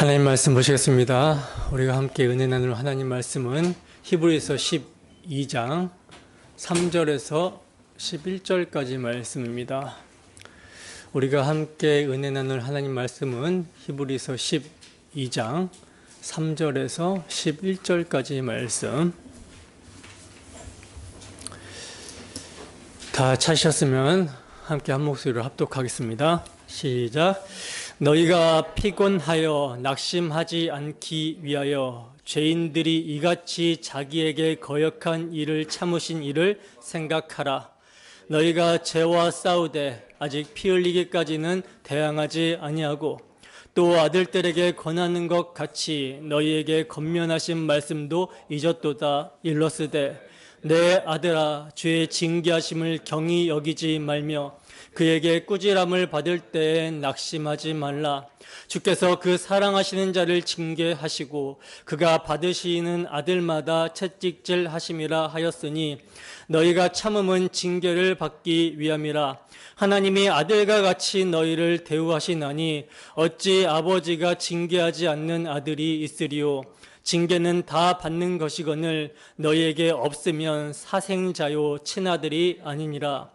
하나님 말씀 보시겠습니다. 우리가 함께 은혜 나눌 하나님 말씀은 히브리서 12장 3절에서 11절까지 말씀입니다. 우리가 함께 은혜 나눌 하나님 말씀은 히브리서 12장 3절에서 11절까지 말씀. 다 찾으셨으면 함께 한 목소리로 합독하겠습니다. 시작. 너희가 피곤하여 낙심하지 않기 위하여 죄인들이 이같이 자기에게 거역한 일을 참으신 일을 생각하라. 너희가 죄와 싸우되 아직 피 흘리기까지는 대항하지 아니하고 또 아들들에게 권하는 것 같이 너희에게 권면하신 말씀도 잊었도다. 일러스되 내 아들아 주의 징계하심을 경히 여기지 말며 그에게 꾸지람을 받을 때에 낙심하지 말라. 주께서 그 사랑하시는 자를 징계하시고 그가 받으시는 아들마다 채찍질 하심이라 하였으니 너희가 참음은 징계를 받기 위함이라. 하나님이 아들과 같이 너희를 대우하시나니 어찌 아버지가 징계하지 않는 아들이 있으리요. 징계는 다 받는 것이거늘 너희에게 없으면 사생자요 친아들이 아니니라.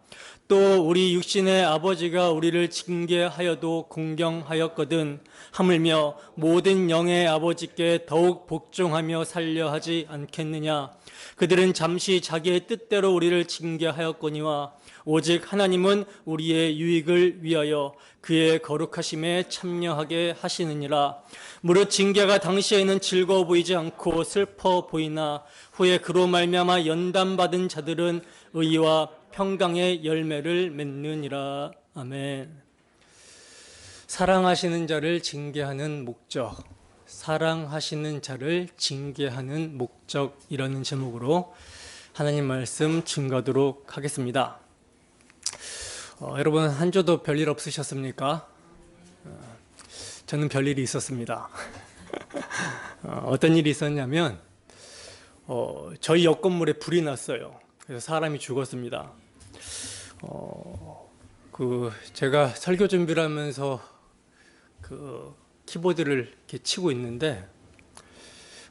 또 우리 육신의 아버지가 우리를 징계하여도 공경하였거든 하물며 모든 영의 아버지께 더욱 복종하며 살려 하지 않겠느냐. 그들은 잠시 자기의 뜻대로 우리를 징계하였거니와 오직 하나님은 우리의 유익을 위하여 그의 거룩하심에 참여하게 하시느니라. 무릇 징계가 당시에는 즐거워 보이지 않고 슬퍼 보이나 후에 그로 말미암아 연단받은 자들은 의와 평강의 열매를 맺느니라. 아멘. 사랑하시는 자를 징계하는 목적, 사랑하시는 자를 징계하는 목적이라는 제목으로 하나님 말씀 증거하도록 하겠습니다. 여러분 한 주도 별일 없으셨습니까? 저는 별일이 있었습니다. 어떤 일이 있었냐면 저희 옆 건물에 불이 났어요. 그래서 사람이 죽었습니다. 제가 설교 준비를 하면서 그 키보드를 이렇게 치고 있는데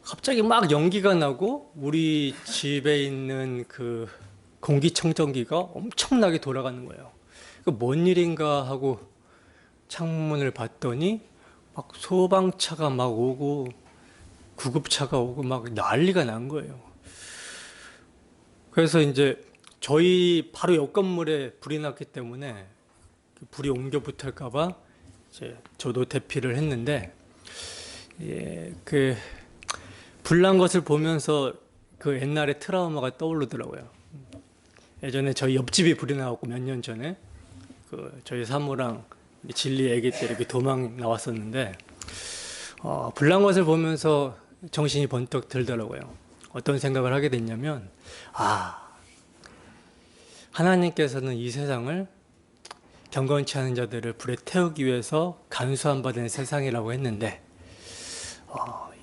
갑자기 막 연기가 나고 우리 집에 있는 그 공기청정기가 엄청나게 돌아가는 거예요. 뭔 일인가 하고 창문을 봤더니 막 소방차가 막 오고 구급차가 오고 막 난리가 난 거예요. 그래서 이제 저희 바로 옆 건물에 불이 났기 때문에 불이 옮겨 붙을까봐 이제 저도 대피를 했는데, 그 불난 것을 보면서 그 옛날의 트라우마가 떠오르더라고요. 예전에 저희 옆집이 불이 나왔고 몇 년 전에 저희 사모랑 진리 아기 때 이렇게 도망 나왔었는데, 불난 것을 보면서 정신이 번쩍 들더라고요. 어떤 생각을 하게 됐냐면, 하나님께서는 이 세상을 경건치 않은 자들을 불에 태우기 위해서 간수함 받은 세상이라고 했는데,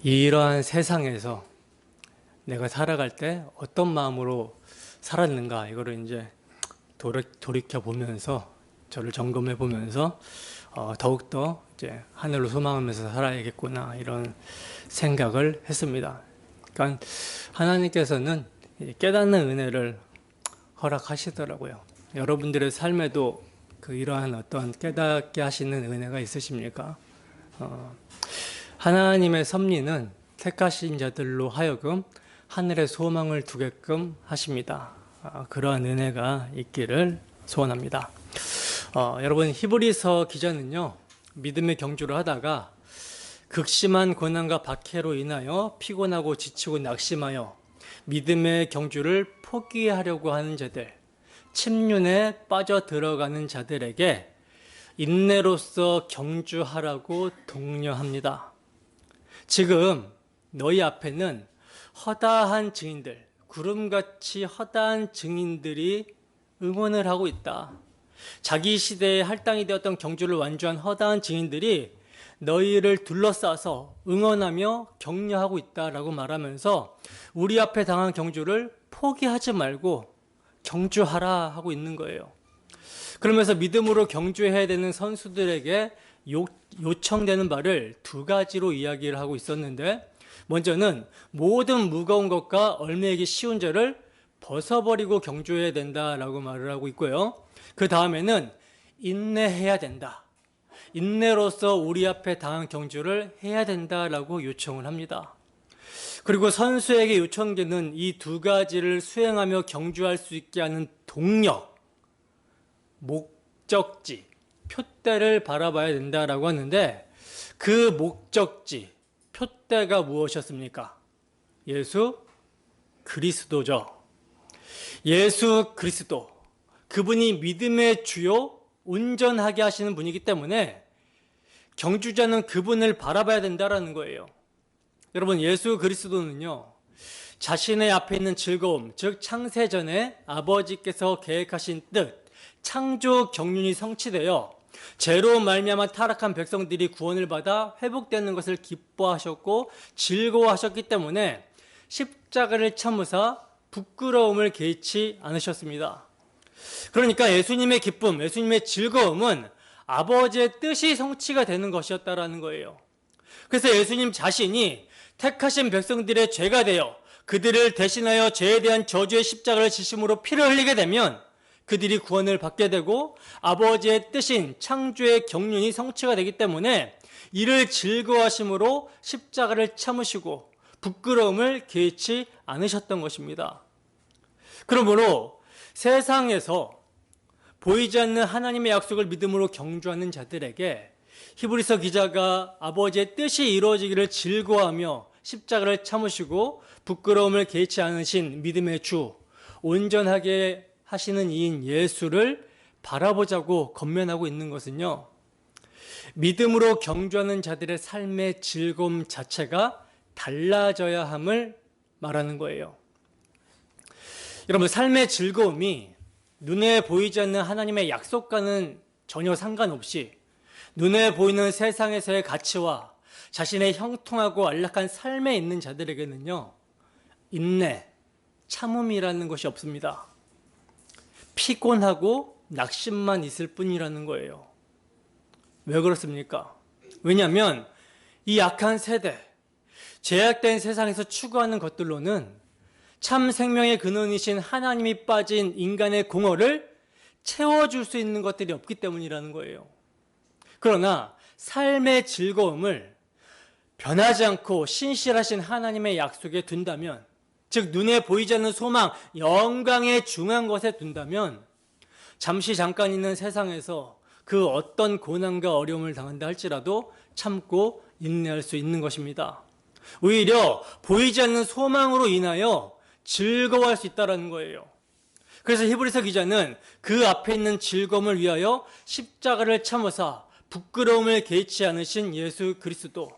이러한 세상에서 내가 살아갈 때 어떤 마음으로 살았는가, 이거를 이제 돌이켜 보면서, 저를 점검해 보면서 더욱더 이제 하늘로 소망하면서 살아야겠구나, 이런 생각을 했습니다. 그러니까 하나님께서는 깨닫는 은혜를 허락하시더라고요. 여러분들의 삶에도 이러한 어떤 깨닫게 하시는 은혜가 있으십니까? 하나님의 섭리는 택하신 자들로 하여금 하늘의 소망을 두게끔 하십니다. 그러한 은혜가 있기를 소원합니다. 여러분, 히브리서 기자는요, 믿음의 경주를 하다가 극심한 고난과 박해로 인하여 피곤하고 지치고 낙심하여 믿음의 경주를 포기하려고 하는 자들, 침륜에 빠져 들어가는 자들에게 인내로서 경주하라고 독려합니다. 지금 너희 앞에는 허다한 증인들, 구름같이 허다한 증인들이 응원을 하고 있다. 자기 시대에 할당이 되었던 경주를 완주한 허다한 증인들이 너희를 둘러싸서 응원하며 격려하고 있다라고 말하면서 우리 앞에 당한 경주를 포기하지 말고 경주하라 하고 있는 거예요. 그러면서 믿음으로 경주해야 되는 선수들에게 요청되는 바를 두 가지로 이야기를 하고 있었는데, 먼저는 모든 무거운 것과 얽매이기 쉬운 죄를 벗어버리고 경주해야 된다라고 말을 하고 있고요. 그 다음에는 인내해야 된다. 인내로서 우리 앞에 당한 경주를 해야 된다라고 요청을 합니다. 그리고 선수에게 요청되는 이 두 가지를 수행하며 경주할 수 있게 하는 동력, 목적지, 표대를 바라봐야 된다라고 하는데, 그 목적지, 표대가 무엇이었습니까? 예수 그리스도죠. 예수 그리스도, 그분이 믿음의 주요 온전하게 하시는 분이기 때문에 경주자는 그분을 바라봐야 된다라는 거예요. 여러분, 예수 그리스도는요, 자신의 앞에 있는 즐거움, 즉 창세전에 아버지께서 계획하신 뜻, 창조 경륜이 성취되어 죄로 말미암아 타락한 백성들이 구원을 받아 회복되는 것을 기뻐하셨고 즐거워하셨기 때문에 십자가를 참으사 부끄러움을 개의치 않으셨습니다. 그러니까 예수님의 기쁨, 예수님의 즐거움은 아버지의 뜻이 성취가 되는 것이었다라는 거예요. 그래서 예수님 자신이 택하신 백성들의 죄가 되어 그들을 대신하여 죄에 대한 저주의 십자가를 지심으로 피를 흘리게 되면 그들이 구원을 받게 되고 아버지의 뜻인 창조의 경륜이 성취가 되기 때문에 이를 즐거워하심으로 십자가를 참으시고 부끄러움을 개의치 않으셨던 것입니다. 그러므로 세상에서 보이지 않는 하나님의 약속을 믿음으로 경주하는 자들에게 히브리서 기자가 아버지의 뜻이 이루어지기를 즐거워하며 십자가를 참으시고 부끄러움을 개의치 않으신 믿음의 주, 온전하게 하시는 이인 예수를 바라보자고 권면하고 있는 것은요, 믿음으로 경주하는 자들의 삶의 즐거움 자체가 달라져야 함을 말하는 거예요. 여러분, 삶의 즐거움이 눈에 보이지 않는 하나님의 약속과는 전혀 상관없이 눈에 보이는 세상에서의 가치와 자신의 형통하고 안락한 삶에 있는 자들에게는요, 인내, 참음이라는 것이 없습니다. 피곤하고 낙심만 있을 뿐이라는 거예요. 왜 그렇습니까? 왜냐하면 이 악한 세대, 죄악된 세상에서 추구하는 것들로는 참 생명의 근원이신 하나님이 빠진 인간의 공허를 채워줄 수 있는 것들이 없기 때문이라는 거예요. 그러나 삶의 즐거움을 변하지 않고 신실하신 하나님의 약속에 둔다면, 즉 눈에 보이지 않는 소망, 영광의 중한 것에 둔다면 잠시 잠깐 있는 세상에서 그 어떤 고난과 어려움을 당한다 할지라도 참고 인내할 수 있는 것입니다. 오히려 보이지 않는 소망으로 인하여 즐거워할 수 있다는 거예요. 그래서 히브리서 기자는 그 앞에 있는 즐거움을 위하여 십자가를 참으사 부끄러움을 개의치 않으신 예수 그리스도,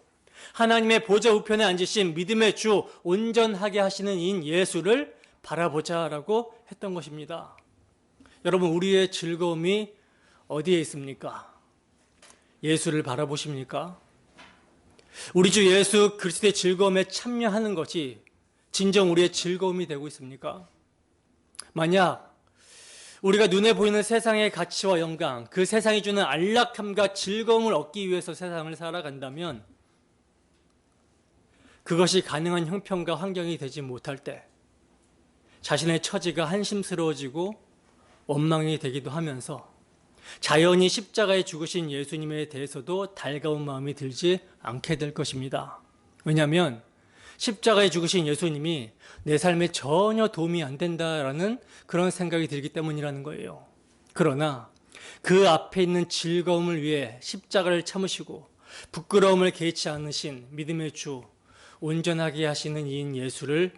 하나님의 보좌 우편에 앉으신 믿음의 주, 온전하게 하시는 이인 예수를 바라보자라고 했던 것입니다. 여러분, 우리의 즐거움이 어디에 있습니까? 예수를 바라보십니까? 우리 주 예수 그리스도의 즐거움에 참여하는 것이 진정 우리의 즐거움이 되고 있습니까? 만약 우리가 눈에 보이는 세상의 가치와 영광, 그 세상이 주는 안락함과 즐거움을 얻기 위해서 세상을 살아간다면 그것이 가능한 형편과 환경이 되지 못할 때 자신의 처지가 한심스러워지고 원망이 되기도 하면서 자연히 십자가에 죽으신 예수님에 대해서도 달가운 마음이 들지 않게 될 것입니다. 왜냐하면 십자가에 죽으신 예수님이 내 삶에 전혀 도움이 안 된다라는 그런 생각이 들기 때문이라는 거예요. 그러나 그 앞에 있는 즐거움을 위해 십자가를 참으시고 부끄러움을 개의치 않으신 믿음의 주, 온전하게 하시는 이인 예수를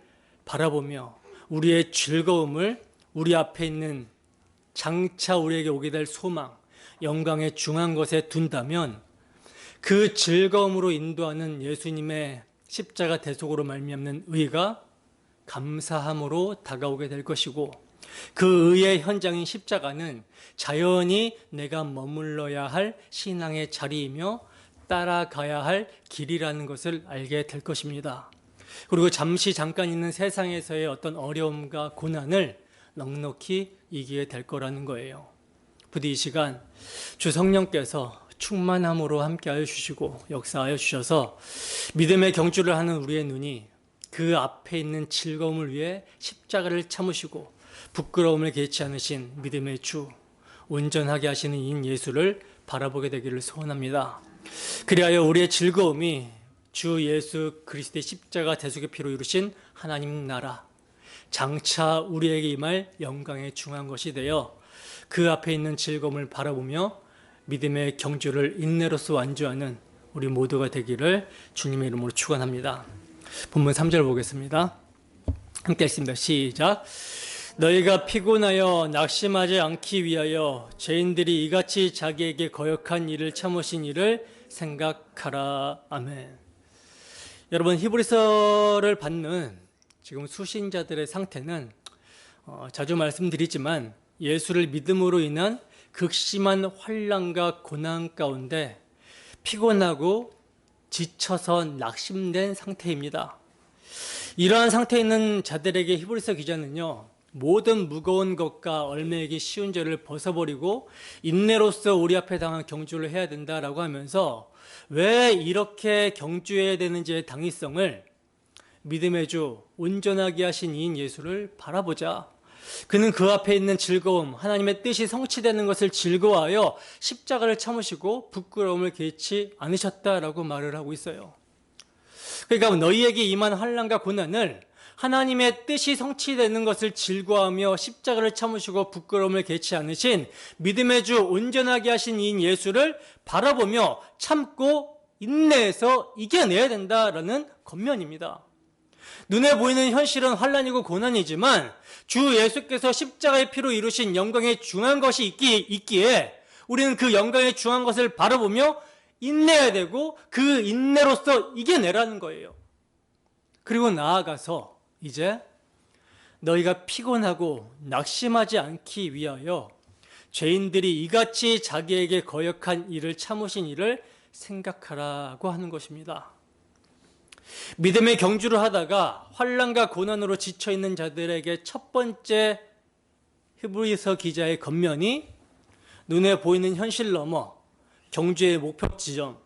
바라보며 우리의 즐거움을 우리 앞에 있는 장차 우리에게 오게 될 소망, 영광의 중한 것에 둔다면 그 즐거움으로 인도하는 예수님의 십자가 대속으로 말미암는 의가 감사함으로 다가오게 될 것이고, 그 의의 현장인 십자가는 자연히 내가 머물러야 할 신앙의 자리이며 따라가야 할 길이라는 것을 알게 될 것입니다. 그리고 잠시 잠깐 있는 세상에서의 어떤 어려움과 고난을 넉넉히 이기게 될 거라는 거예요. 부디 이 시간 주 성령께서 충만함으로 함께하여 주시고 역사하여 주셔서 믿음의 경주를 하는 우리의 눈이 그 앞에 있는 즐거움을 위해 십자가를 참으시고 부끄러움을 개치 않으신 믿음의 주, 온전하게 하시는 인 예수를 바라보게 되기를 소원합니다. 그리하여 우리의 즐거움이 주 예수 그리스도의 십자가 대속의 피로 이루신 하나님 나라, 장차 우리에게 임할 영광에 중한 것이 되어 그 앞에 있는 즐거움을 바라보며 믿음의 경주를 인내로서 완주하는 우리 모두가 되기를 주님의 이름으로 축원합니다. 본문 3절 보겠습니다. 함께 읽습니다. 시작. 너희가 피곤하여 낙심하지 않기 위하여 죄인들이 이같이 자기에게 거역한 일을 참으신 일을 생각하라. 아멘. 여러분, 히브리서를 받는 지금 수신자들의 상태는 자주 말씀드리지만 예수를 믿음으로 인한 극심한 환난과 고난 가운데 피곤하고 지쳐서 낙심된 상태입니다. 이러한 상태에 있는 자들에게 히브리서 기자는요, 모든 무거운 것과 얽매이기 쉬운 죄를 벗어버리고 인내로서 우리 앞에 당한 경주를 해야 된다라고 하면서 왜 이렇게 경주해야 되는지의 당위성을 믿음의 주, 온전하게 하신 이인 예수를 바라보자. 그는 그 앞에 있는 즐거움, 하나님의 뜻이 성취되는 것을 즐거워하여 십자가를 참으시고 부끄러움을 개치 않으셨다라고 말을 하고 있어요. 그러니까 너희에게 임한 환난과 고난을 하나님의 뜻이 성취되는 것을 즐거워하며 십자가를 참으시고 부끄러움을 개치 않으신 믿음의 주, 온전하게 하신 이인 예수를 바라보며 참고 인내해서 이겨내야 된다라는 권면입니다. 눈에 보이는 현실은 환난이고 고난이지만 주 예수께서 십자가의 피로 이루신 영광에 중한 것이 있기에 우리는 그 영광에 중한 것을 바라보며 인내해야 되고 그 인내로서 이겨내라는 거예요. 그리고 나아가서 이제 너희가 피곤하고 낙심하지 않기 위하여 죄인들이 이같이 자기에게 거역한 일을 참으신 일을 생각하라고 하는 것입니다. 믿음의 경주를 하다가 환난과 고난으로 지쳐있는 자들에게 첫 번째 히브리서 기자의 권면이 눈에 보이는 현실 넘어 경주의 목표 지점,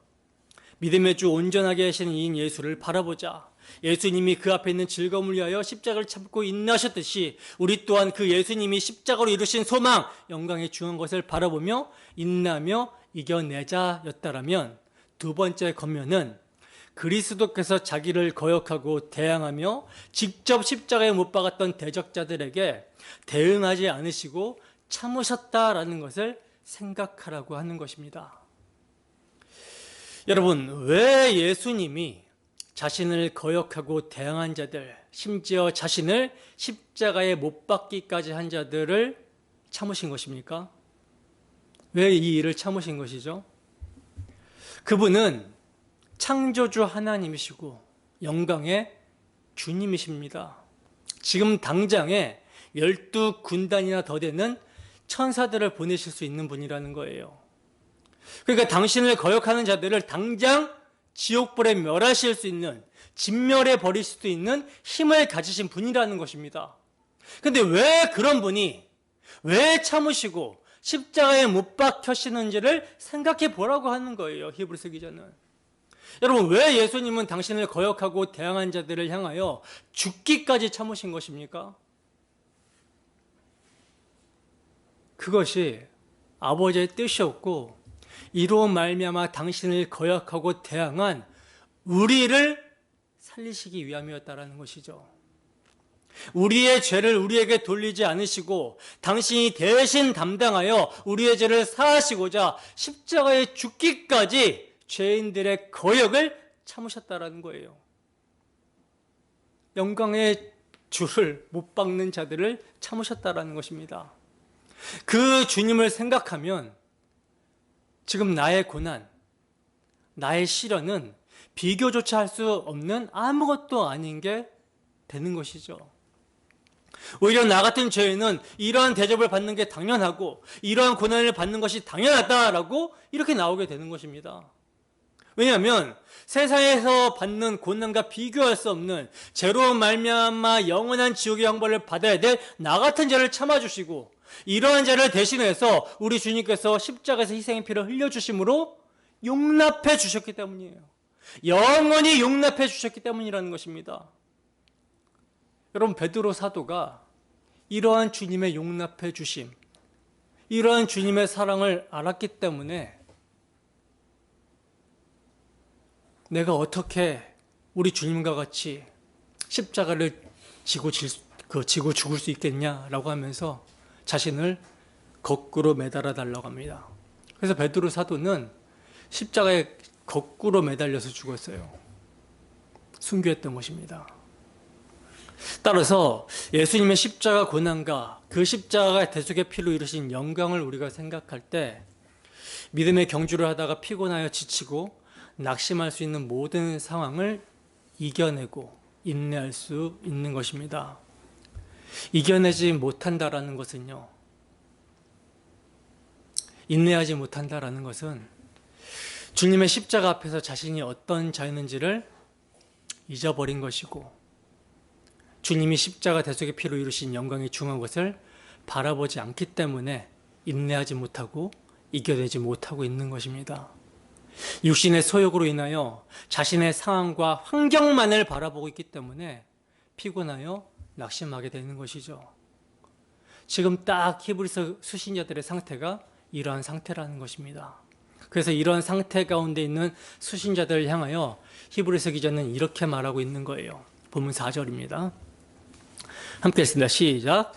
믿음의 주 온전하게 하시는 이인 예수를 바라보자. 예수님이 그 앞에 있는 즐거움을 위하여 십자가를 참고 인내하셨듯이 우리 또한 그 예수님이 십자가로 이루신 소망, 영광에 중한 것을 바라보며 인내하며 이겨내자였다라면 두 번째 권면은 그리스도께서 자기를 거역하고 대항하며 직접 십자가에 못 박았던 대적자들에게 대응하지 않으시고 참으셨다라는 것을 생각하라고 하는 것입니다. 여러분, 왜 예수님이 자신을 거역하고 대항한 자들, 심지어 자신을 십자가에 못 박기까지 한 자들을 참으신 것입니까? 왜 이 일을 참으신 것이죠? 그분은 창조주 하나님이시고 영광의 주님이십니다. 지금 당장에 12군단이나 더 되는 천사들을 보내실 수 있는 분이라는 거예요. 그러니까 당신을 거역하는 자들을 당장 지옥불에 멸하실 수 있는, 진멸해 버릴 수도 있는 힘을 가지신 분이라는 것입니다. 근데 왜 그런 분이 왜 참으시고 십자가에 못 박혀시는지를 생각해 보라고 하는 거예요, 히브리서 기자는. 여러분, 왜 예수님은 당신을 거역하고 대항한 자들을 향하여 죽기까지 참으신 것입니까? 그것이 아버지의 뜻이었고 이로 말미암아 당신을 거역하고 대항한 우리를 살리시기 위함이었다라는 것이죠. 우리의 죄를 우리에게 돌리지 않으시고 당신이 대신 담당하여 우리의 죄를 사하시고자 십자가에 죽기까지 죄인들의 거역을 참으셨다라는 거예요. 영광의 주를 못 박는 자들을 참으셨다라는 것입니다. 그 주님을 생각하면 지금 나의 고난, 나의 시련은 비교조차 할 수 없는 아무것도 아닌 게 되는 것이죠. 오히려 나 같은 죄인은 이러한 대접을 받는 게 당연하고 이러한 고난을 받는 것이 당연하다라고 이렇게 나오게 되는 것입니다. 왜냐하면 세상에서 받는 고난과 비교할 수 없는 죄로 말미암아 영원한 지옥의 형벌을 받아야 될 나 같은 죄를 참아주시고 이러한 죄를 대신해서 우리 주님께서 십자가에서 희생의 피를 흘려주심으로 용납해 주셨기 때문이에요. 영원히 용납해 주셨기 때문이라는 것입니다. 여러분, 베드로 사도가 이러한 주님의 용납해 주심, 이러한 주님의 사랑을 알았기 때문에 내가 어떻게 우리 주님과 같이 십자가를 지고 죽을 수 있겠냐라고 하면서 자신을 거꾸로 매달아 달라고 합니다. 그래서 베드로 사도는 십자가에 거꾸로 매달려서 죽었어요. 순교했던 것입니다. 따라서 예수님의 십자가 고난과 그 십자가 대속의 피로 이루신 영광을 우리가 생각할 때 믿음의 경주를 하다가 피곤하여 지치고 낙심할 수 있는 모든 상황을 이겨내고 인내할 수 있는 것입니다. 이겨내지 못한다라는 것은요, 인내하지 못한다라는 것은 주님의 십자가 앞에서 자신이 어떤 자였는지를 잊어버린 것이고, 주님이 십자가 대속의 피로 이루신 영광의 중한 것을 바라보지 않기 때문에 인내하지 못하고 이겨내지 못하고 있는 것입니다. 육신의 소욕으로 인하여 자신의 상황과 환경만을 바라보고 있기 때문에 피곤하여 낙심하게 되는 것이죠. 지금 딱 히브리서 수신자들의 상태가 이러한 상태라는 것입니다. 그래서 이러한 상태 가운데 있는 수신자들을 향하여 히브리서 기자는 이렇게 말하고 있는 거예요. 본문 4절입니다. 함께 했습니다. 시작.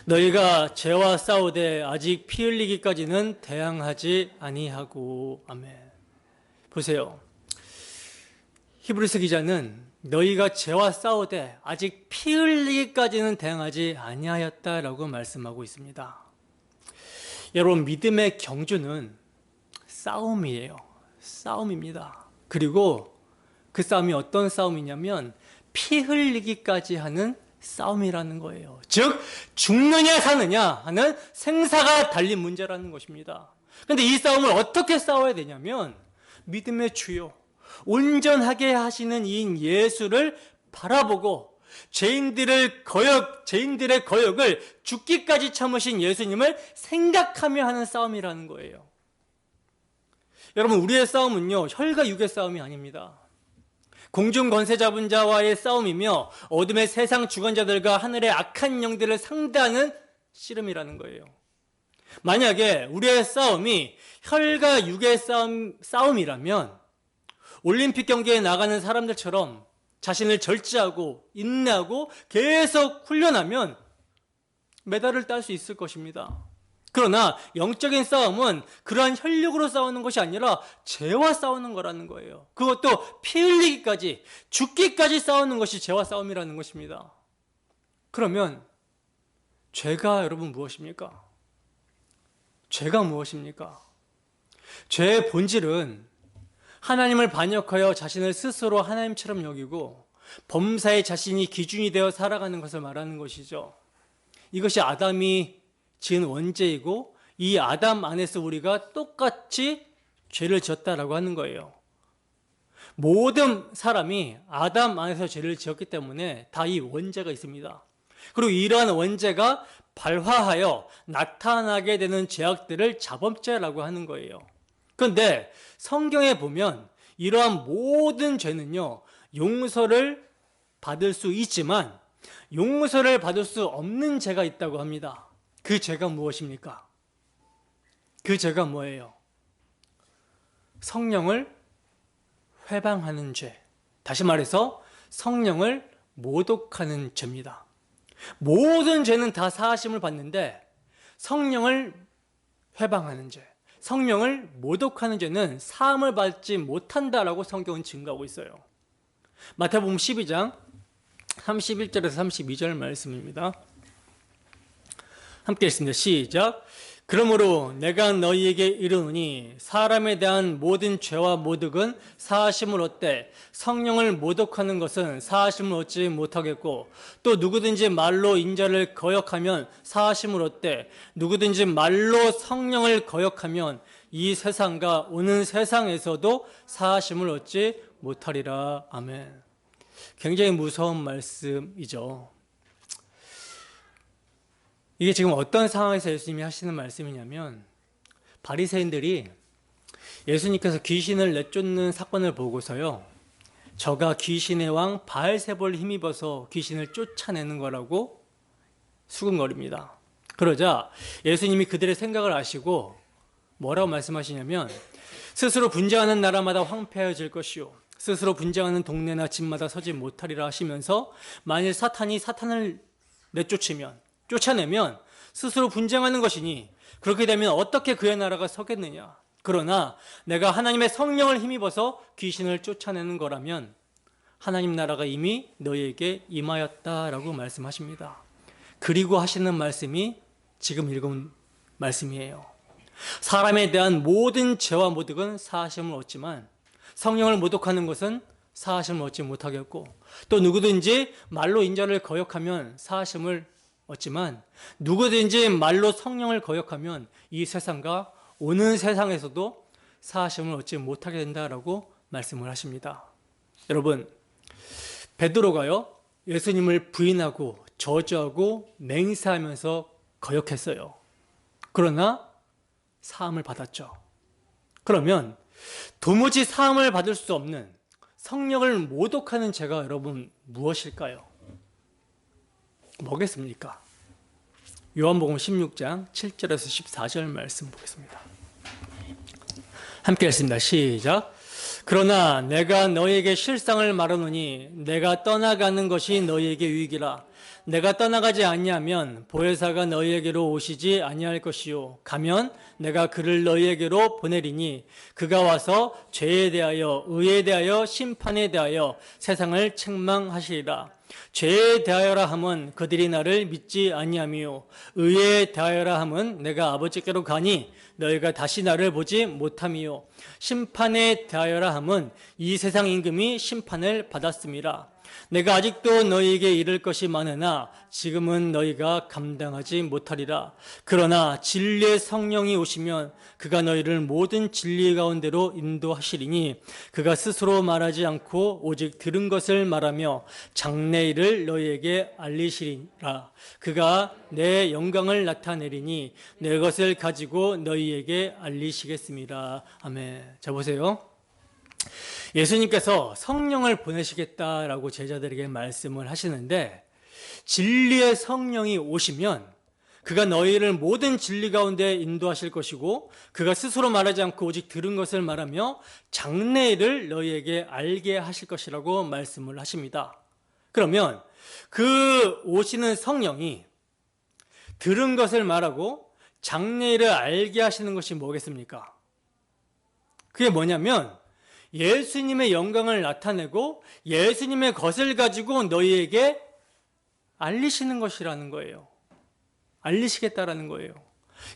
너희가 죄와 싸우되 아직 피 흘리기까지는 대항하지 아니하고. 아멘. 보세요. 히브리서 기자는 너희가 죄와 싸우되 아직 피 흘리기까지는 대항하지 아니하였다라고 말씀하고 있습니다. 여러분, 믿음의 경주는 싸움이에요. 싸움입니다. 그리고 그 싸움이 어떤 싸움이냐면 피 흘리기까지 하는 싸움이라는 거예요. 즉 죽느냐 사느냐 하는 생사가 달린 문제라는 것입니다. 그런데 이 싸움을 어떻게 싸워야 되냐면 믿음의 주요 온전하게 하시는 이 예수를 바라보고 죄인들의 거역을 죽기까지 참으신 예수님을 생각하며 하는 싸움이라는 거예요. 여러분, 우리의 싸움은요, 혈과 육의 싸움이 아닙니다. 공중 권세 잡은 자와의 싸움이며 어둠의 세상 주관자들과 하늘의 악한 영들을 상대하는 씨름이라는 거예요. 만약에 우리의 싸움이 혈과 육의 싸움이라면 올림픽 경기에 나가는 사람들처럼 자신을 절제하고 인내하고 계속 훈련하면 메달을 딸 수 있을 것입니다. 그러나 영적인 싸움은 그러한 혈육으로 싸우는 것이 아니라 죄와 싸우는 거라는 거예요. 그것도 피 흘리기까지, 죽기까지 싸우는 것이 죄와 싸움이라는 것입니다. 그러면 죄가 여러분 무엇입니까? 죄가 무엇입니까? 죄의 본질은 하나님을 반역하여 자신을 스스로 하나님처럼 여기고 범사에 자신이 기준이 되어 살아가는 것을 말하는 것이죠. 이것이 아담이 지은 원죄이고 이 아담 안에서 우리가 똑같이 죄를 지었다라고 하는 거예요. 모든 사람이 아담 안에서 죄를 지었기 때문에 다 이 원죄가 있습니다. 그리고 이러한 원죄가 발화하여 나타나게 되는 죄악들을 자범죄라고 하는 거예요. 그런데 성경에 보면 이러한 모든 죄는요, 용서를 받을 수 있지만 용서를 받을 수 없는 죄가 있다고 합니다. 그 죄가 무엇입니까? 그 죄가 뭐예요? 성령을 회방하는 죄. 다시 말해서 성령을 모독하는 죄입니다. 모든 죄는 다 사하심을 받는데 성령을 회방하는 죄, 성령을 모독하는 죄는 사함을 받지 못한다라고 성경은 증거하고 있어요. 마태복음 12장 31절에서 32절 말씀입니다. 함께 읽습니다. 시작. 그러므로 내가 너희에게 이르노니 사람에 대한 모든 죄와 모독은 사하심을 얻되 성령을 모독하는 것은 사하심을 얻지 못하겠고 또 누구든지 말로 인자를 거역하면 사하심을 얻되 누구든지 말로 성령을 거역하면 이 세상과 오는 세상에서도 사하심을 얻지 못하리라. 아멘. 굉장히 무서운 말씀이죠. 이게 지금 어떤 상황에서 예수님이 하시는 말씀이냐면 바리새인들이 예수님께서 귀신을 내쫓는 사건을 보고서요, 저가 귀신의 왕 바알세볼을 힘입어서 귀신을 쫓아내는 거라고 수군거립니다. 그러자 예수님이 그들의 생각을 아시고 뭐라고 말씀하시냐면, 스스로 분쟁하는 나라마다 황폐해질 것이요 스스로 분쟁하는 동네나 집마다 서지 못하리라 하시면서, 만일 사탄이 사탄을 쫓아내면 스스로 분쟁하는 것이니 그렇게 되면 어떻게 그의 나라가 서겠느냐. 그러나 내가 하나님의 성령을 힘입어서 귀신을 쫓아내는 거라면 하나님 나라가 이미 너희에게 임하였다라고 말씀하십니다. 그리고 하시는 말씀이 지금 읽은 말씀이에요. 사람에 대한 모든 죄와 모독은 사하심을 얻지만 성령을 모독하는 것은 사하심을 얻지 못하겠고, 또 누구든지 말로 인자를 거역하면 사하심을 얻지만 누구든지 말로 성령을 거역하면 이 세상과 오는 세상에서도 사하심을 얻지 못하게 된다라고 말씀을 하십니다. 여러분, 베드로가요, 예수님을 부인하고 저주하고 맹세하면서 거역했어요. 그러나 사함을 받았죠. 그러면 도무지 사함을 받을 수 없는 성령을 모독하는 죄가 여러분 무엇일까요? 뭐겠습니까? 요한복음 16장 7절에서 14절 말씀 보겠습니다. 함께 읽습니다. 시작. 그러나 내가 너희에게 실상을 말하노니 내가 떠나가는 것이 너희에게 유익이라. 내가 떠나가지 아니하면 보혜사가 너희에게로 오시지 아니할 것이요 가면 내가 그를 너희에게로 보내리니 그가 와서 죄에 대하여 의에 대하여 심판에 대하여 세상을 책망하시리라. 죄에 대하여라 함은 그들이 나를 믿지 아니하며 의에 대하여라 함은 내가 아버지께로 가니 너희가 다시 나를 보지 못함이요 심판에 대하여라 함은 이 세상 임금이 심판을 받았음이라. 내가 아직도 너희에게 이를 것이 많으나 지금은 너희가 감당하지 못하리라. 그러나 진리의 성령이 오시면 그가 너희를 모든 진리 가운데로 인도하시리니 그가 스스로 말하지 않고 오직 들은 것을 말하며 장래일을 너희에게 알리시리라. 그가 내 영광을 나타내리니 내 것을 가지고 너희에게 알리시겠습니다. 아멘. 자, 보세요. 예수님께서 성령을 보내시겠다라고 제자들에게 말씀을 하시는데, 진리의 성령이 오시면 그가 너희를 모든 진리 가운데 인도하실 것이고 그가 스스로 말하지 않고 오직 들은 것을 말하며 장래일을 너희에게 알게 하실 것이라고 말씀을 하십니다. 그러면 그 오시는 성령이 들은 것을 말하고 장래일을 알게 하시는 것이 뭐겠습니까? 그게 뭐냐면 예수님의 영광을 나타내고 예수님의 것을 가지고 너희에게 알리시는 것이라는 거예요. 알리시겠다라는 거예요.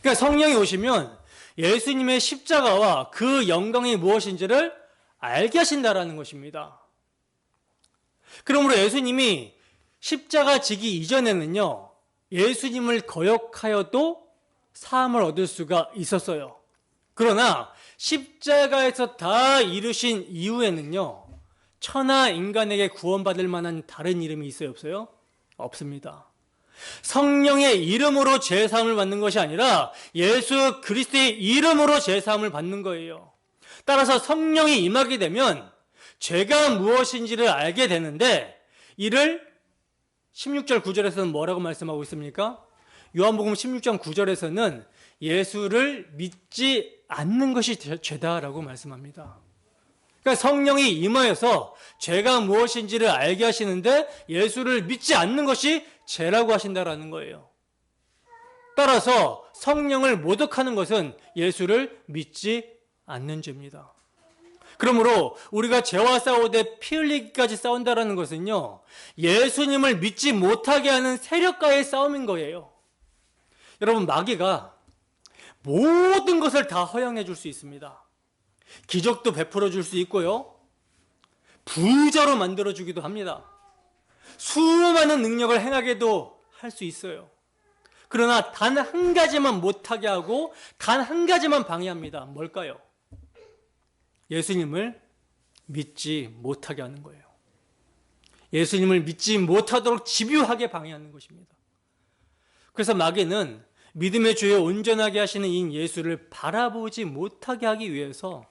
그러니까 성령이 오시면 예수님의 십자가와 그 영광이 무엇인지를 알게 하신다라는 것입니다. 그러므로 예수님이 십자가 지기 이전에는요, 예수님을 거역하여도 사함을 얻을 수가 있었어요. 그러나 십자가에서 다 이루신 이후에는요, 천하 인간에게 구원받을 만한 다른 이름이 있어요, 없어요? 없습니다. 성령의 이름으로 죄사함을 받는 것이 아니라 예수 그리스도의 이름으로 죄사함을 받는 거예요. 따라서 성령이 임하게 되면 죄가 무엇인지를 알게 되는데, 이를 16절 9절에서는 뭐라고 말씀하고 있습니까? 요한복음 16장 9절에서는 예수를 믿지 않는 것이 죄다라고 말씀합니다. 그러니까 성령이 임하여서 죄가 무엇인지를 알게 하시는데 예수를 믿지 않는 것이 죄라고 하신다라는 거예요. 따라서 성령을 모독하는 것은 예수를 믿지 않는 죄입니다. 그러므로 우리가 죄와 싸우되 피 흘리기까지 싸운다라는 것은요, 예수님을 믿지 못하게 하는 세력과의 싸움인 거예요. 여러분, 마귀가 모든 것을 다 허용해 줄 수 있습니다. 기적도 베풀어 줄 수 있고요, 부자로 만들어 주기도 합니다. 수많은 능력을 행하게도 할 수 있어요. 그러나 단 한 가지만 못하게 하고 단 한 가지만 방해합니다. 뭘까요? 예수님을 믿지 못하게 하는 거예요. 예수님을 믿지 못하도록 집요하게 방해하는 것입니다. 그래서 마귀는 믿음의 주에 온전하게 하시는 이 예수를 바라보지 못하게 하기 위해서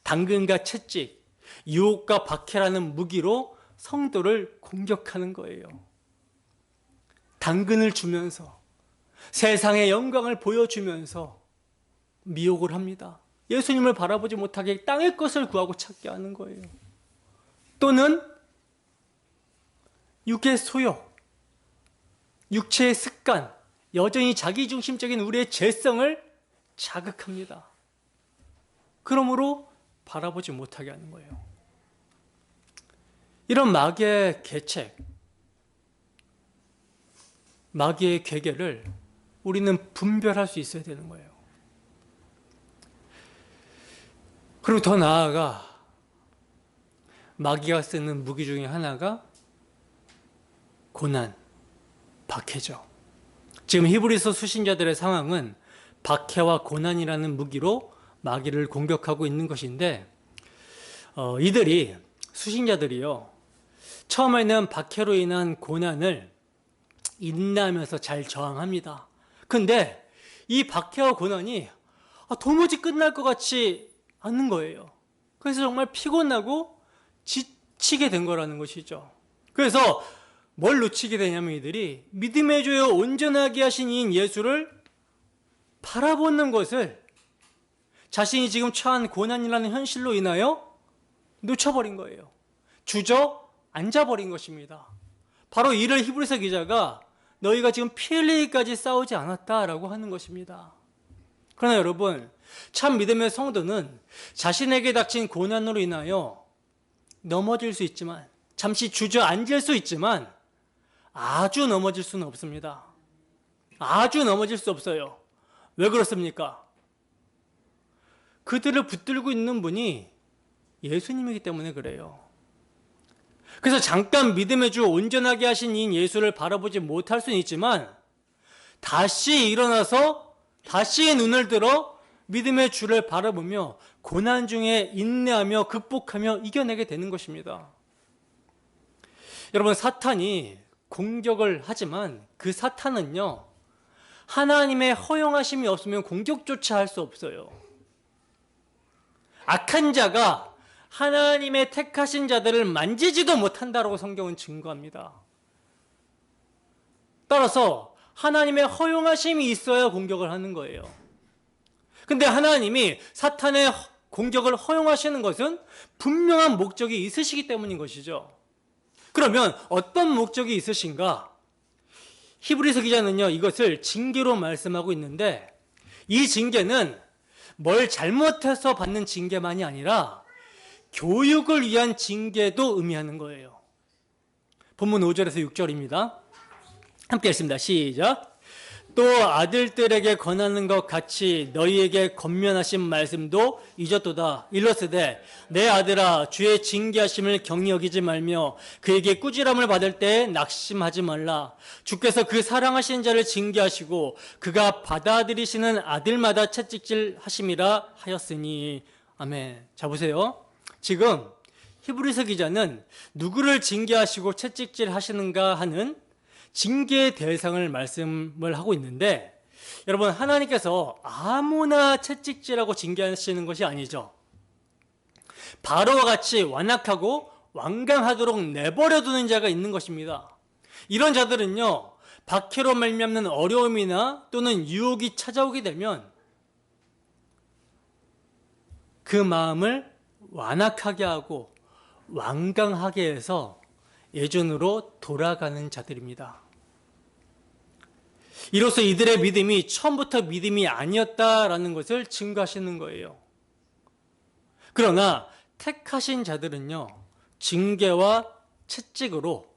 당근과 채찍, 유혹과 박해라는 무기로 성도를 공격하는 거예요. 당근을 주면서 세상의 영광을 보여주면서 미혹을 합니다. 예수님을 바라보지 못하게 땅의 것을 구하고 찾게 하는 거예요. 또는 육의 소욕, 육체의 습관, 여전히 자기중심적인 우리의 죄성을 자극합니다. 그러므로 바라보지 못하게 하는 거예요. 이런 마귀의 계책, 마귀의 괴계를 우리는 분별할 수 있어야 되는 거예요. 그리고 더 나아가 마귀가 쓰는 무기 중에 하나가 고난, 박해죠. 지금 히브리서 수신자들의 상황은 박해와 고난이라는 무기로 마귀를 공격하고 있는 것인데 이들이 수신자들이요, 처음에는 박해로 인한 고난을 인내하면서 잘 저항합니다. 근데 이 박해와 고난이 도무지 끝날 것 같지 않는 거예요. 그래서 정말 피곤하고 지치게 된 거라는 것이죠. 그래서 뭘 놓치게 되냐면 이들이 믿음의 주요 온전하게 하신 이인 예수를 바라보는 것을 자신이 지금 처한 고난이라는 현실로 인하여 놓쳐버린 거예요. 주저앉아버린 것입니다. 바로 이를 히브리서 기자가 너희가 지금 피 흘리기까지 싸우지 않았다라고 하는 것입니다. 그러나 여러분, 참 믿음의 성도는 자신에게 닥친 고난으로 인하여 넘어질 수 있지만, 잠시 주저앉을 수 있지만 아주 넘어질 수는 없습니다. 아주 넘어질 수 없어요. 왜 그렇습니까? 그들을 붙들고 있는 분이 예수님이기 때문에 그래요. 그래서 잠깐 믿음의 주 온전하게 하신 이 예수를 바라보지 못할 수는 있지만 다시 일어나서 다시 눈을 들어 믿음의 주를 바라보며 고난 중에 인내하며 극복하며 이겨내게 되는 것입니다. 여러분, 사탄이 공격을 하지만 그 사탄은요, 하나님의 허용하심이 없으면 공격조차 할 수 없어요. 악한 자가 하나님의 택하신 자들을 만지지도 못한다라고 성경은 증거합니다. 따라서 하나님의 허용하심이 있어야 공격을 하는 거예요. 근데 하나님이 사탄의 공격을 허용하시는 것은 분명한 목적이 있으시기 때문인 것이죠. 그러면 어떤 목적이 있으신가? 히브리서 기자는요, 이것을 징계로 말씀하고 있는데, 이 징계는 뭘 잘못해서 받는 징계만이 아니라 교육을 위한 징계도 의미하는 거예요. 본문 5절에서 6절입니다. 함께 읽습니다. 시작. 또 아들들에게 권하는 것 같이 너희에게 권면하신 말씀도 잊었도다. 일러스되 내 아들아, 주의 징계하심을 경히 여기지 말며 그에게 꾸지람을 받을 때 낙심하지 말라. 주께서 그 사랑하시는 자를 징계하시고 그가 받아들이시는 아들마다 채찍질 하심이라 하였으니. 아멘. 자, 보세요. 지금 히브리서 기자는 누구를 징계하시고 채찍질 하시는가 하는 징계의 대상을 말씀을 하고 있는데, 여러분, 하나님께서 아무나 채찍질하고 징계하시는 것이 아니죠. 바로와 같이 완악하고 완강하도록 내버려 두는 자가 있는 것입니다. 이런 자들은요, 박해로 말미암는 어려움이나 또는 유혹이 찾아오게 되면 그 마음을 완악하게 하고 완강하게 해서 예전으로 돌아가는 자들입니다. 이로써 이들의 믿음이 처음부터 믿음이 아니었다라는 것을 증거하시는 거예요. 그러나 택하신 자들은요, 징계와 채찍으로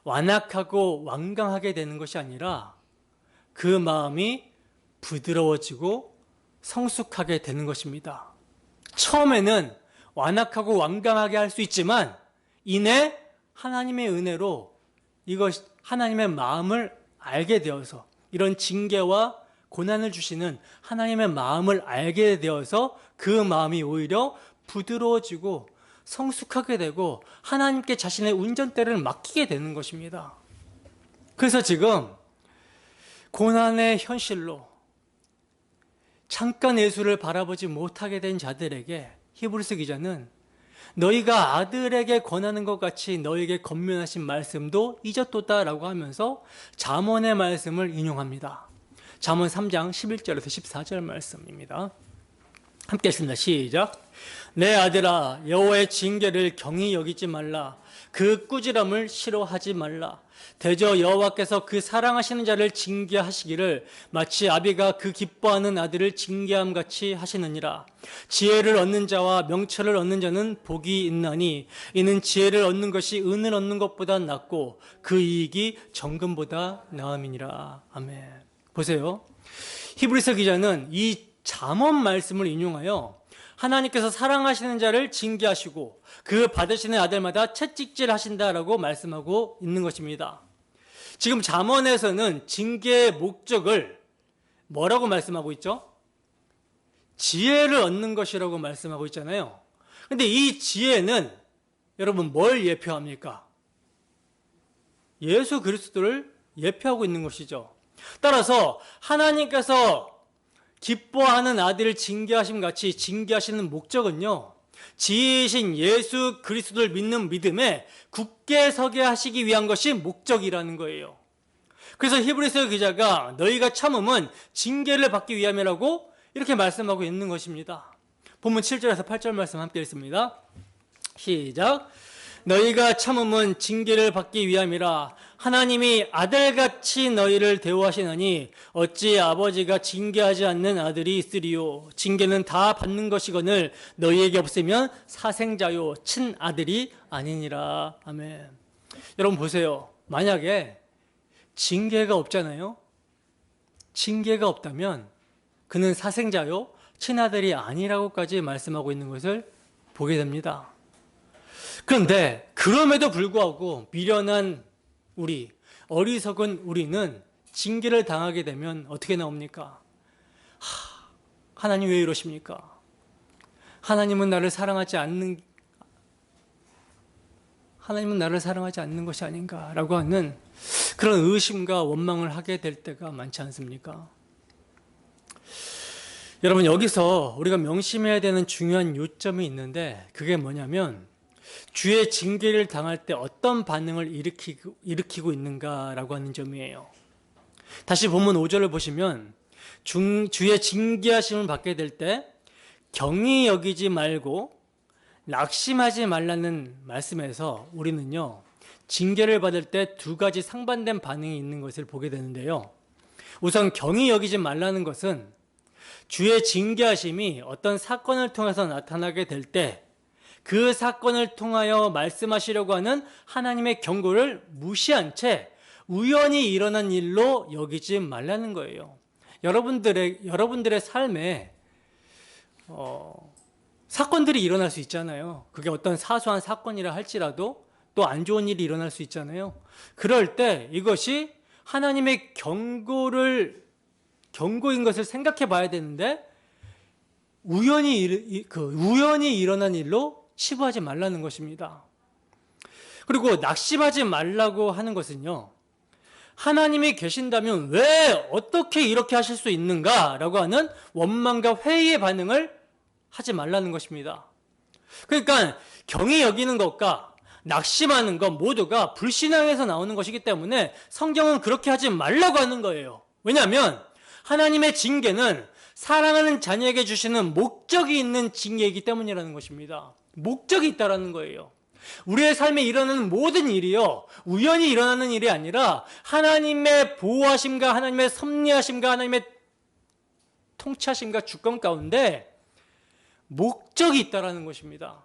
완악하고 완강하게 되는 것이 아니라 그 마음이 부드러워지고 성숙하게 되는 것입니다. 처음에는 완악하고 완강하게 할 수 있지만 이내 하나님의 은혜로 이것 하나님의 마음을 알게 되어서, 이런 징계와 고난을 주시는 하나님의 마음을 알게 되어서 그 마음이 오히려 부드러워지고 성숙하게 되고 하나님께 자신의 운전대를 맡기게 되는 것입니다. 그래서 지금 고난의 현실로 잠깐 예수를 바라보지 못하게 된 자들에게 히브리서 기자는 너희가 아들에게 권하는 것 같이 너희에게 권면하신 말씀도 잊었도다라고 하면서 잠언의 말씀을 인용합니다. 잠언 3장 11절에서 14절 말씀입니다. 함께 읽습니다. 시작. 내 아들아, 여호와의 징계를 경히 여기지 말라. 그 꾸지람을 싫어하지 말라. 대저 여호와께서 그 사랑하시는 자를 징계하시기를 마치 아비가 그 기뻐하는 아들을 징계함 같이 하시느니라. 지혜를 얻는 자와 명철을 얻는 자는 복이 있나니 이는 지혜를 얻는 것이 은을 얻는 것보다 낫고 그 이익이 정금보다 나음이니라. 아멘. 보세요. 히브리서 기자는 이 잠언 말씀을 인용하여 하나님께서 사랑하시는 자를 징계하시고 그 받으시는 아들마다 채찍질 하신다라고 말씀하고 있는 것입니다. 지금 잠언에서는 징계의 목적을 뭐라고 말씀하고 있죠? 지혜를 얻는 것이라고 말씀하고 있잖아요. 근데 이 지혜는 여러분 뭘 예표합니까? 예수 그리스도를 예표하고 있는 것이죠. 따라서 하나님께서 기뻐하는 아들을 징계하심 같이 징계하시는 목적은요, 지혜이신 예수 그리스도를 믿는 믿음에 굳게 서게 하시기 위한 것이 목적이라는 거예요. 그래서 히브리서 기자가 너희가 참음은 징계를 받기 위함이라고 이렇게 말씀하고 있는 것입니다. 본문 7절에서 8절 말씀 함께 읽습니다. 시작. 너희가 참음은 징계를 받기 위함이라. 하나님이 아들같이 너희를 대우하시나니 어찌 아버지가 징계하지 않는 아들이 있으리요. 징계는 다 받는 것이거늘 너희에게 없으면 사생자요 친아들이 아니니라. 아멘. 여러분 보세요. 만약에 징계가 없잖아요. 징계가 없다면 그는 사생자요 친아들이 아니라고까지 말씀하고 있는 것을 보게 됩니다. 그런데 그럼에도 불구하고 미련한 우리, 어리석은 우리는 징계를 당하게 되면 어떻게 나옵니까? 하나님 왜 이러십니까? 하나님은 나를 사랑하지 않는 것이 아닌가라고 하는 그런 의심과 원망을 하게 될 때가 많지 않습니까? 여러분, 여기서 우리가 명심해야 되는 중요한 요점이 있는데 그게 뭐냐면 주의 징계를 당할 때 어떤 반응을 일으키고 있는가라고 하는 점이에요. 다시 본문 5절을 보시면 주의 징계하심을 받게 될 때 경히 여기지 말고 낙심하지 말라는 말씀에서 우리는요, 징계를 받을 때 두 가지 상반된 반응이 있는 것을 보게 되는데요. 우선 경히 여기지 말라는 것은 주의 징계하심이 어떤 사건을 통해서 나타나게 될 때 그 사건을 통하여 말씀하시려고 하는 하나님의 경고를 무시한 채 우연히 일어난 일로 여기지 말라는 거예요. 여러분들의 삶에 사건들이 일어날 수 있잖아요. 그게 어떤 사소한 사건이라 할지라도 또 안 좋은 일이 일어날 수 있잖아요. 그럴 때 이것이 하나님의 경고인 것을 생각해 봐야 되는데 우연히 일어난 일로 치부하지 말라는 것입니다. 그리고 낙심하지 말라고 하는 것은요, 하나님이 계신다면 왜 어떻게 이렇게 하실 수 있는가라고 하는 원망과 회의의 반응을 하지 말라는 것입니다. 그러니까 경히 여기는 것과 낙심하는 것 모두가 불신앙에서 나오는 것이기 때문에 성경은 그렇게 하지 말라고 하는 거예요. 왜냐하면 하나님의 징계는 사랑하는 자녀에게 주시는 목적이 있는 징계이기 때문이라는 것입니다. 목적이 있다라는 거예요. 우리의 삶에 일어나는 모든 일이요, 우연히 일어나는 일이 아니라 하나님의 보호하심과 하나님의 섭리하심과 하나님의 통치하심과 주권 가운데 목적이 있다라는 것입니다.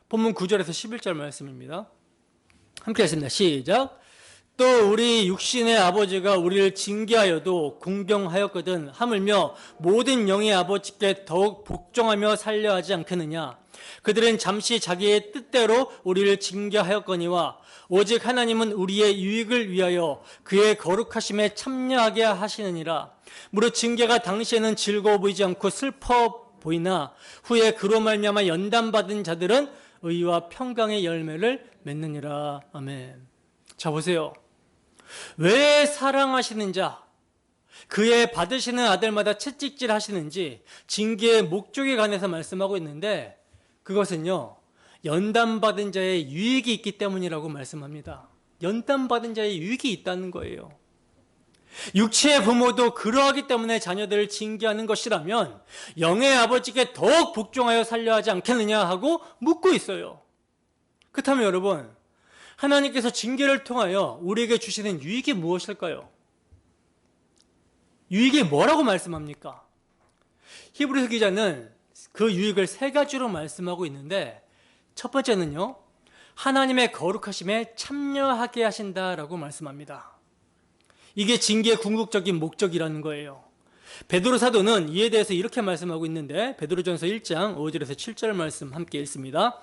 본문 9절에서 11절 말씀입니다. 함께 하겠습니다. 시작. 또 우리 육신의 아버지가 우리를 징계하여도 공경하였거든 하물며 모든 영의 아버지께 더욱 복종하며 살려 하지 않겠느냐. 그들은 잠시 자기의 뜻대로 우리를 징계하였거니와 오직 하나님은 우리의 유익을 위하여 그의 거룩하심에 참여하게 하시느니라. 무릇 징계가 당시에는 즐거워 보이지 않고 슬퍼 보이나 후에 그로 말미암아 연단받은 자들은 의와 평강의 열매를 맺느니라. 아멘. 자, 보세요. 왜 사랑하시는 자, 그의 받으시는 아들마다 채찍질 하시는지 징계의 목적에 관해서 말씀하고 있는데, 그것은요, 연단받은 자의 유익이 있기 때문이라고 말씀합니다. 연단받은 자의 유익이 있다는 거예요. 육체의 부모도 그러하기 때문에 자녀들을 징계하는 것이라면 영의 아버지께 더욱 복종하여 살려 하지 않겠느냐 하고 묻고 있어요. 그렇다면 여러분, 하나님께서 징계를 통하여 우리에게 주시는 유익이 무엇일까요? 유익이 뭐라고 말씀합니까? 히브리서 기자는 그 유익을 세 가지로 말씀하고 있는데, 첫 번째는요, 하나님의 거룩하심에 참여하게 하신다라고 말씀합니다. 이게 징계의 궁극적인 목적이라는 거예요. 베드로 사도는 이에 대해서 이렇게 말씀하고 있는데, 베드로전서 1장 5절에서 7절 말씀 함께 읽습니다.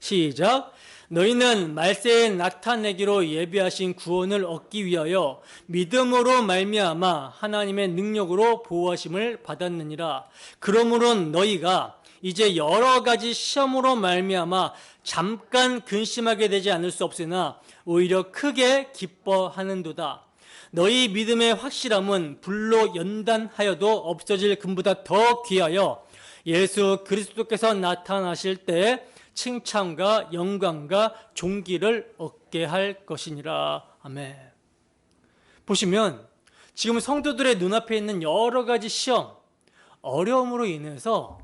시작. 너희는 말세에 나타내기로 예비하신 구원을 얻기 위하여 믿음으로 말미암아 하나님의 능력으로 보호하심을 받았느니라. 그러므로 너희가 이제 여러 가지 시험으로 말미암아 잠깐 근심하게 되지 않을 수 없으나 오히려 크게 기뻐하는도다. 너희 믿음의 확실함은 불로 연단하여도 없어질 금보다 더 귀하여 예수 그리스도께서 나타나실 때 칭찬과 영광과 존귀를 얻게 할 것이니라. 아멘. 보시면 지금 성도들의 눈앞에 있는 여러 가지 시험, 어려움으로 인해서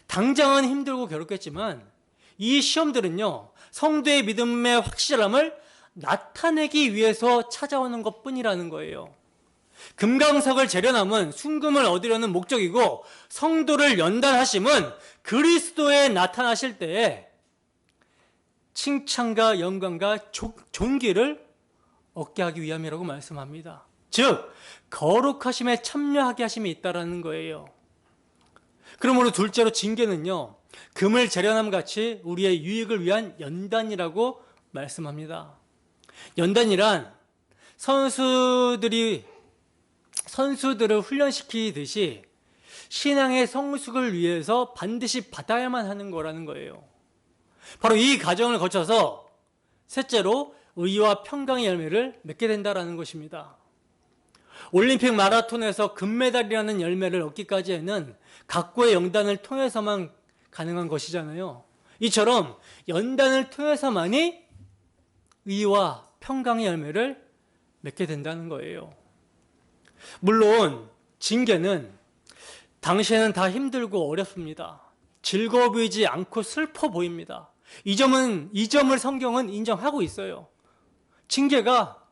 당장은 힘들고 괴롭겠지만 이 시험들은요, 성도의 믿음의 확실함을 나타내기 위해서 찾아오는 것뿐이라는 거예요. 금강석을 재련함은 순금을 얻으려는 목적이고, 성도를 연단하심은 그리스도에 나타나실 때에 칭찬과 영광과 존귀를 얻게 하기 위함이라고 말씀합니다. 즉 거룩하심에 참여하게 하심이 있다라는 거예요. 그러므로 둘째로 징계는요, 금을 재련함 같이 우리의 유익을 위한 연단이라고 말씀합니다. 연단이란 선수들을 훈련시키듯이 신앙의 성숙을 위해서 반드시 받아야만 하는 거라는 거예요. 바로 이 과정을 거쳐서 셋째로 의와 평강의 열매를 맺게 된다는 것입니다. 올림픽 마라톤에서 금메달이라는 열매를 얻기까지에는 각고의 연단을 통해서만 가능한 것이잖아요. 이처럼 연단을 통해서만이 의와 평강의 열매를 맺게 된다는 거예요. 물론 징계는 당시에는 다 힘들고 어렵습니다. 즐거워 보이지 않고 슬퍼 보입니다. 이 점을 성경은 인정하고 있어요. 징계가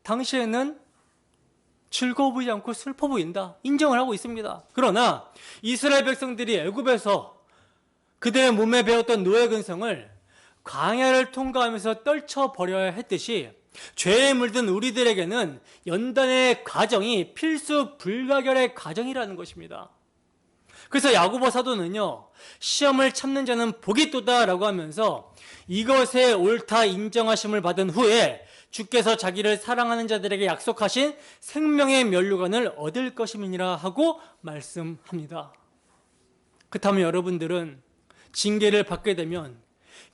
당시에는 즐거워 보이지 않고 슬퍼 보인다, 인정을 하고 있습니다. 그러나 이스라엘 백성들이 애굽에서 그들의 몸에 배웠던 노예 근성을 광야를 통과하면서 떨쳐버려야 했듯이 죄에 물든 우리들에게는 연단의 과정이 필수 불가결의 과정이라는 것입니다. 그래서 야고보 사도는요, 시험을 참는 자는 복이 있도다라고 하면서 이것에 옳다 인정하심을 받은 후에 주께서 자기를 사랑하는 자들에게 약속하신 생명의 면류관을 얻을 것임이니라 하고 말씀합니다. 그렇다면 여러분들은 징계를 받게 되면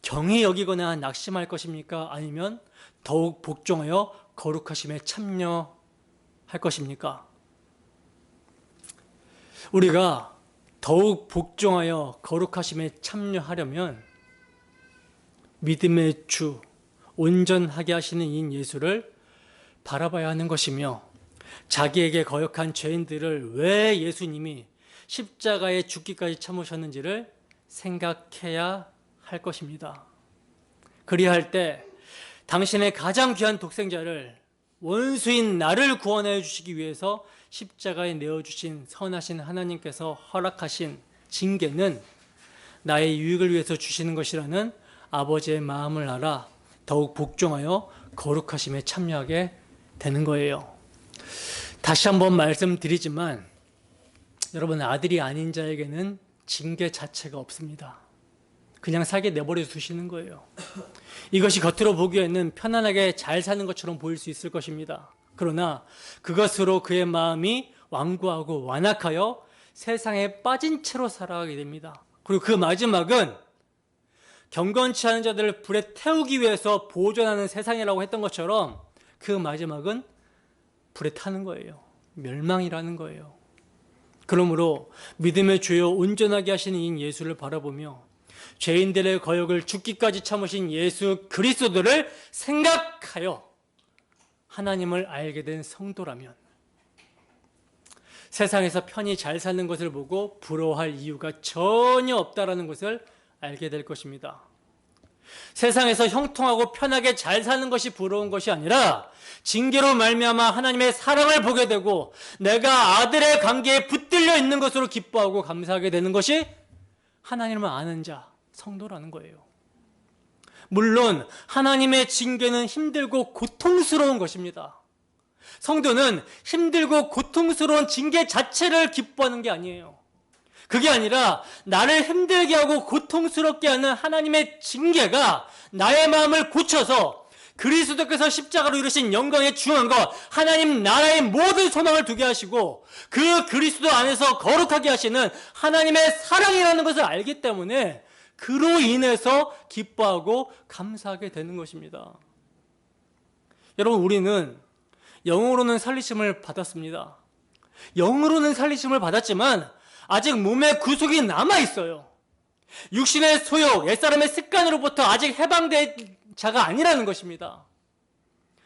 경히 여기거나 낙심할 것입니까? 아니면 더욱 복종하여 거룩하심에 참여할 것입니까? 우리가 더욱 복종하여 거룩하심에 참여하려면 믿음의 주, 온전하게 하시는 이 예수를 바라봐야 하는 것이며, 자기에게 거역한 죄인들을 왜 예수님이 십자가에 죽기까지 참으셨는지를 생각해야 할 것입니다. 그리할 때 당신의 가장 귀한 독생자를, 원수인 나를 구원하여 주시기 위해서 십자가에 내어주신 선하신 하나님께서 허락하신 징계는 나의 유익을 위해서 주시는 것이라는 아버지의 마음을 알아 더욱 복종하여 거룩하심에 참여하게 되는 거예요. 다시 한번 말씀드리지만 여러분, 아들이 아닌 자에게는 징계 자체가 없습니다. 그냥 살게 내버려 두시는 거예요. 이것이 겉으로 보기에는 편안하게 잘 사는 것처럼 보일 수 있을 것입니다. 그러나 그것으로 그의 마음이 완고하고 완악하여 세상에 빠진 채로 살아가게 됩니다. 그리고 그 마지막은 경건치 않은 자들을 불에 태우기 위해서 보존하는 세상이라고 했던 것처럼 그 마지막은 불에 타는 거예요. 멸망이라는 거예요. 그러므로 믿음의 주요 온전하게 하시는 이 예수를 바라보며 죄인들의 거역을 죽기까지 참으신 예수 그리스도를 생각하여 하나님을 알게 된 성도라면 세상에서 편히 잘 사는 것을 보고 부러워할 이유가 전혀 없다라는 것을 알게 될 것입니다. 세상에서 형통하고 편하게 잘 사는 것이 부러운 것이 아니라 징계로 말미암아 하나님의 사랑을 보게 되고 내가 아들의 관계에 붙들려 있는 것으로 기뻐하고 감사하게 되는 것이 하나님을 아는 자, 성도라는 거예요. 물론 하나님의 징계는 힘들고 고통스러운 것입니다. 성도는 힘들고 고통스러운 징계 자체를 기뻐하는 게 아니에요. 그게 아니라 나를 힘들게 하고 고통스럽게 하는 하나님의 징계가 나의 마음을 고쳐서 그리스도께서 십자가로 이루신 영광의 중한 것, 하나님 나라의 모든 소망을 두게 하시고 그 그리스도 안에서 거룩하게 하시는 하나님의 사랑이라는 것을 알기 때문에 그로 인해서 기뻐하고 감사하게 되는 것입니다. 여러분, 우리는 영으로는 살리심을 받았습니다. 영으로는 살리심을 받았지만 아직 몸의 구속이 남아있어요. 육신의 소욕, 옛사람의 습관으로부터 아직 해방된 자가 아니라는 것입니다.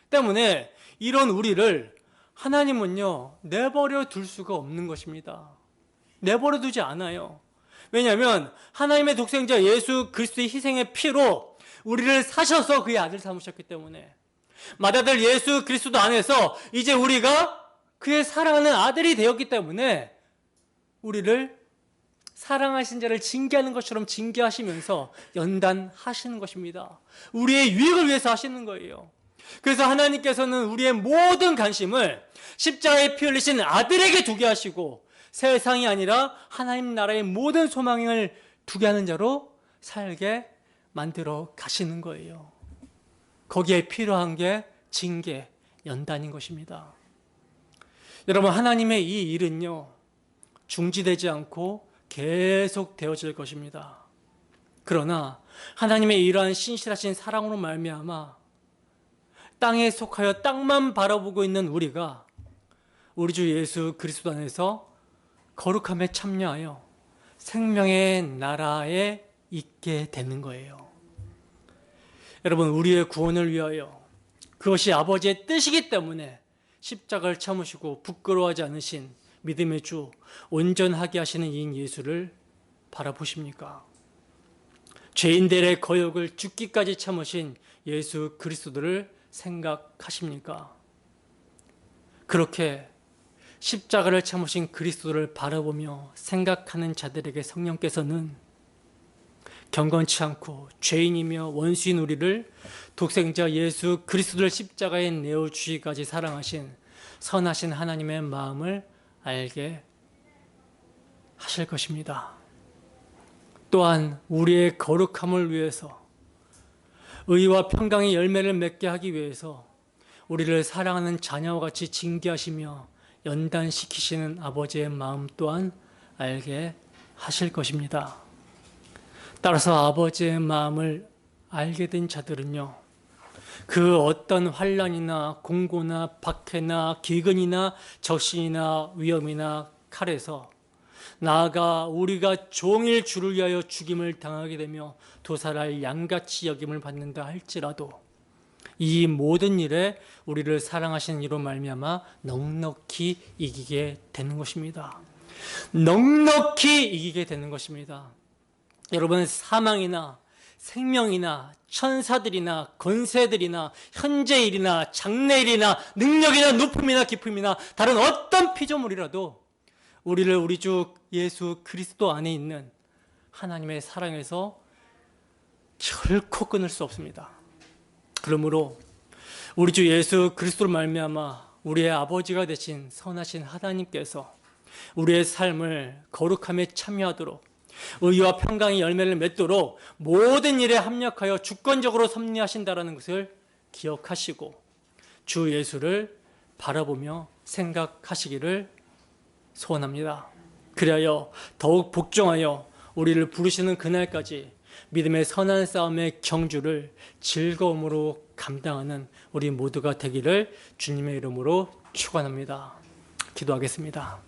때문에 이런 우리를 하나님은요, 내버려 둘 수가 없는 것입니다. 내버려 두지 않아요. 왜냐하면 하나님의 독생자 예수 그리스도의 희생의 피로 우리를 사셔서 그의 아들 삼으셨기 때문에 맏아들 예수 그리스도 안에서 이제 우리가 그의 사랑하는 아들이 되었기 때문에 우리를 사랑하신 자를 징계하는 것처럼 징계하시면서 연단하시는 것입니다. 우리의 유익을 위해서 하시는 거예요. 그래서 하나님께서는 우리의 모든 관심을 십자가에 피 흘리신 아들에게 두게 하시고 세상이 아니라 하나님 나라의 모든 소망을 두게 하는 자로 살게 만들어 가시는 거예요. 거기에 필요한 게 징계, 연단인 것입니다. 여러분, 하나님의 이 일은요, 중지되지 않고 계속 되어질 것입니다. 그러나 하나님의 이러한 신실하신 사랑으로 말미암아 땅에 속하여 땅만 바라보고 있는 우리가 우리 주 예수 그리스도 안에서 거룩함에 참여하여 생명의 나라에 있게 되는 거예요. 여러분, 우리의 구원을 위하여 그것이 아버지의 뜻이기 때문에 십자가를 참으시고 부끄러워하지 않으신 믿음의 주, 온전하게 하시는 이 예수를 바라보십니까? 죄인들의 거역을 죽기까지 참으신 예수 그리스도를 생각하십니까? 그렇게 십자가를 참으신 그리스도를 바라보며 생각하는 자들에게 성령께서는 경건치 않고 죄인이며 원수인 우리를 독생자 예수 그리스도를 십자가에 내어주기까지 사랑하신 선하신 하나님의 마음을 알게 하실 것입니다. 또한 우리의 거룩함을 위해서 의와 평강의 열매를 맺게 하기 위해서 우리를 사랑하는 자녀와 같이 징계하시며 연단시키시는 아버지의 마음 또한 알게 하실 것입니다. 따라서 아버지의 마음을 알게 된 자들은요, 그 어떤 환난이나 공고나 박해나 기근이나 적신이나 위험이나 칼에서 나아가 우리가 종일 주를 위하여 죽임을 당하게 되며 도살할 양같이 여김을 받는다 할지라도 이 모든 일에 우리를 사랑하시는 이로 말미암아 넉넉히 이기게 되는 것입니다. 넉넉히 이기게 되는 것입니다. 여러분, 사망이나 생명이나 천사들이나 권세들이나 현재일이나 장래일이나 능력이나 높음이나 깊음이나 다른 어떤 피조물이라도 우리를 우리 주 예수 그리스도 안에 있는 하나님의 사랑에서 결코 끊을 수 없습니다. 그러므로 우리 주 예수 그리스도로 말미암아 우리의 아버지가 되신 선하신 하나님께서 우리의 삶을 거룩함에 참여하도록 의와 평강의 열매를 맺도록 모든 일에 합력하여 주권적으로 섭리하신다는 것을 기억하시고 주 예수를 바라보며 생각하시기를 소원합니다. 그리하여 더욱 복종하여 우리를 부르시는 그날까지 믿음의 선한 싸움의 경주를 즐거움으로 감당하는 우리 모두가 되기를 주님의 이름으로 축원합니다. 기도하겠습니다.